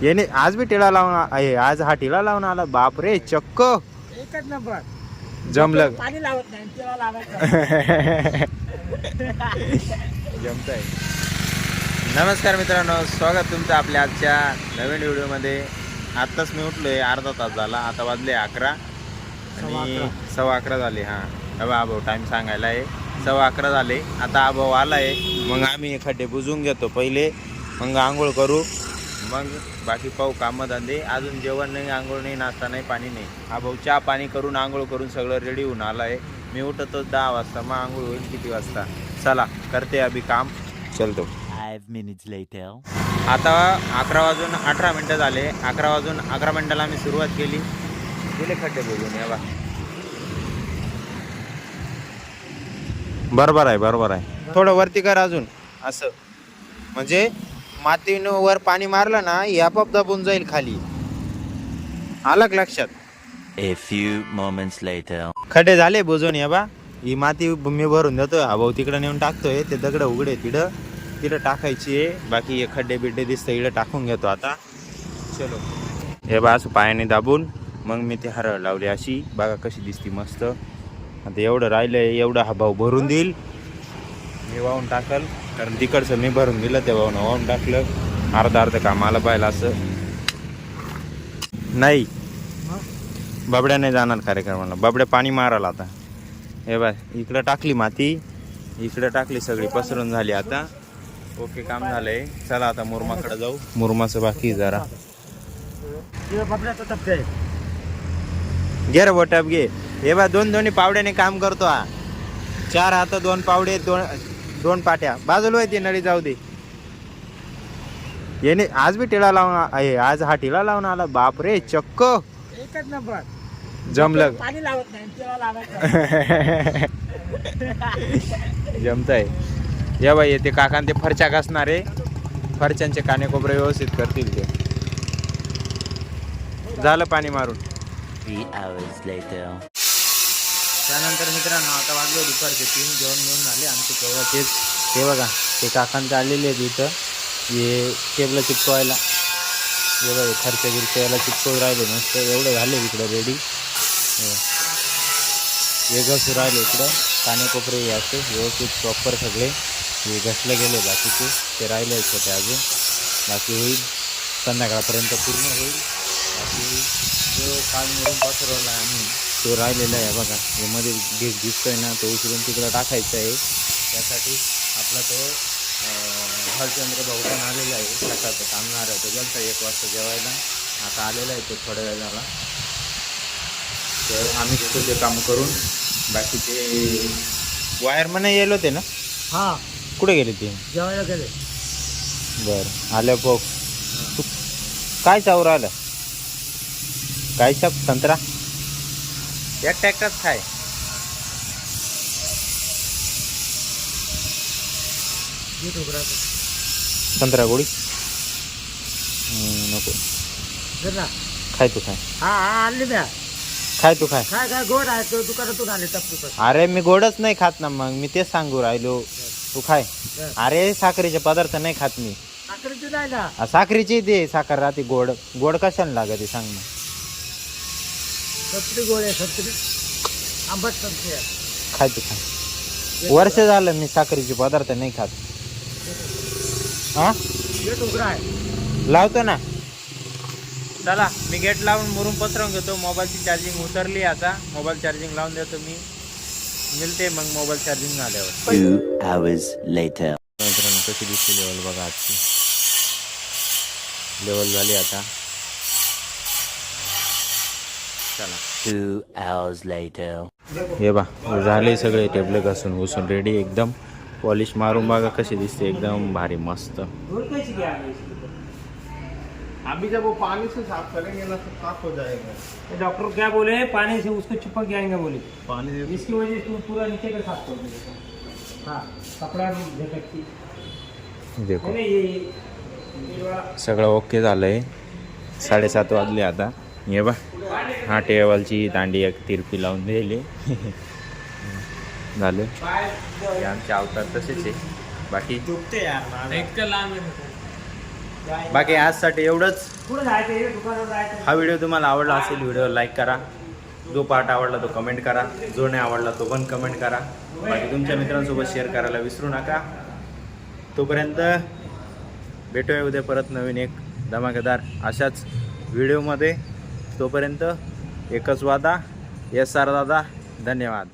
याने आज बी टिळा लावून आज हा टिळा लावून आला. बाप रे चक्क एकच नंबर. जमलं. पाणी लावत नाही तिला लावायचं. जमतंय. नमस्कार मित्रांनो, स्वागत तुमचं आपल्या आजच्या नवीन व्हिडिओमध्ये. आत्ताच मी उठलोय, अर्धा तास झाला. आता वाजले 11 आणि 11:15 झाले. हां अबा आभाऊ टाईम सांगायला आहे 11:15 झाले. आता आभाऊ आला आहे. मग आम्ही खड्डे बुजवून घेतो पहिले, मग आंघोळ करू, मग बाकी पाहू कामं धंदे. अजून जेवण नाही, आंघोळ नाही, नाश्ता नाही, पाणी नाही. आभाऊ चहा पाणी करून आंघोळ करून सगळं रेडी होऊन आला आहे. मी उठतोच 10 वाजता, मग आंघोळ होईल किती वाजता. चला करते अभि काम, चलतो. 5 minutes later. आता 11 वाजून 18 मिनटं झाले. 11 वाजून 11 मिनटाला आम्ही सुरुवात केली. गेले खड्डे बुजून. या बा बरोबर आहे, बरोबर आहे. थोडं वरती कर अजून, असं म्हणजे मातीनं वर पाणी मारलं ना, आपोआप दबून जाईल खाली. आलं का लक्षात? A few moments later. खड्डे झाले बुजून. या बा ही माती मी भरून देतो. हा भाऊ तिकडं नेऊन टाकतोय. ते दगड उघडे तिथं टाकायची आहे. बाकी हे खड्डे बिड्डे दिसतं इकडं टाकून घेतो आता. चलो हे बा असं पायाने दाबून मग मी ते हरळ लावली अशी. बघा कशी दिसती मस्त. आता एवढं राहिलंय, एवढं हा भाऊ भरून देईल. मी वाहून टाकल, कारण तिकडचं मी भरून दिलं, त्या भाऊनं वाहून टाकलं. अर्ध कामाला पाहिलं असं नाही. बाबड्या नाही जाणार कार्यक्रमाला. बाबड्या पाणी मारायला आता. हे बा इकडं टाकली माती, इकडं टाकली, सगळी पसरून झाली. आता ओके काम झालंय. चला आता मुरमाकडे जाऊ. मुरमाचं बाकी जरा घे रे बोटाप घे. हे बा दोन्ही पावड्याने काम करतो हा. 4 हात 2 पावडे 2 पाट्या. बाजूला होती नळी, जाऊ दे. याने आज बी टिळा लावून आज हा टिळा लावून आला. बाप रे चक्क एकच नंबर. जमलं. पाणी लावत नाही तिला लावायचं. जमतंय. या बाई ते काका ते फरच्या घासणारे, फरच्यांचे काने कोपरे व्यवस्थित करतील ते. झालं पाणी मारून. 3 hours later. त्यानंतर मित्रांनो आता वाजले दुपारचे 3. घेऊन झाले आमचे केव्हाचेच. ते बघा ते काकांचे आलेले आहेत इथं. हे टेबल चिपकवायला. हे बघा खर्च गिरच्याला चिपकवून राहिले मस्त. एवढं झाले इकडं रेडी. हे घसू राहिले इकडं काने कोपरे असे व्यवस्थित प्रॉपर सगळे. हे घसले गेले, बाकीचे ते राहिले छोटे अजून. बाकी होईल संध्याकाळपर्यंत पूर्ण होईल. बाकी जो काल मिळून पसरवला आम्ही तो राहिलेला आहे बघा. हे मध्ये ढीग दिसतोय ना, तो उचलून तिकडं टाकायचा आहे. त्यासाठी आपला तो हरचंद्र भाऊ पण आलेला आहे. सकाळचं कामणार आहे तो. गेलता 1 वाजता जेवायला. आता आलेला आहे तो थोड्या वेळ झाला. तर आम्ही घेतो ते काम करून. बाकीचे वायरमन येलो होते ना. हा कुठे गेले ते? जेवायला गेले. बरं आल्या बघ. काय चावूर आलं? काय शक संत्रा एकटाच खाय. संत्रा गोळी नको खाय. तू खाय. हा आणली द्या. खाय तू खाय. काय गोड आहे तो दुकानातून आले टपटूप. अरे मी गोडच नाही खात ना. मग मी तेच सांगू राहिलो. तू खाय. अरे साखरेचे पदार्थ नाही खात मी. साखरेची नाही ना. साखरेची दे. साखर राहते गोड. गोड कशाला लागत सांग ना. सत्तरी गोड आहे. सत्तरी आंबट संत्री आहे. खाय तू खाय. वर्ष झालं मी साखरेचे पदार्थ नाही खात. हा गेट उघडा आहे. लावतो ना. चला मी गेट लावून मुरुम पसरवून घेतो. मोबाईलची चार्जिंग उतरली. आता मोबाईल चार्जिंग लावून देतो मी. मिळते मग मोबाईल चार्जिंग झाल्यावर. 2 hours later. मित्रांनो कशी दिसते लेवल बघा. आजची लेवल झाली आता. चला 2 hours later. हे बा झाले सगळे टेबल घासून घुसून रेडी. एकदम पॉलिश मारून बघा कशी दिसते. एकदम भारी मस्त. अभी जब वो पानी से साफ करेंगे ना तो साफ हो जाएगा. डॉक्टर क्या बोले? पानी से उसको चिपक जाएंगे बोले. पानी से इसकी वजह से पूरा नीचे का साफ कर देगा. हाँ कपड़ा भी झटकती. देखो ये वाला सगळं ओके झालंय. 7:30 वाजले आता. हे बा हा टेबलची दांडी एक तिरपी लावून दिली. झालं. हे आमचे अवतार तसेच आहे. बाकी दुखते यार. एक लांब बाकी आजसाठी एवढंच. पुढे जायचं दुकानावर जायचं. हा व्हिडिओ तुम्हाला आवडला असेल व्हिडिओ लाईक करा. जो पार्ट आवडला तो कमेंट करा. जो नाही आवडला तो पण कमेंट करा. बाकी तुमच्या मित्रांसोबत शेअर करायला विसरू नका. तोपर्यंत भेटूया उद्या परत नवीन एक धमाकेदार अशाच व्हिडिओमध्ये. तोपर्यंत एकच वादा. SR दादा धन्यवाद.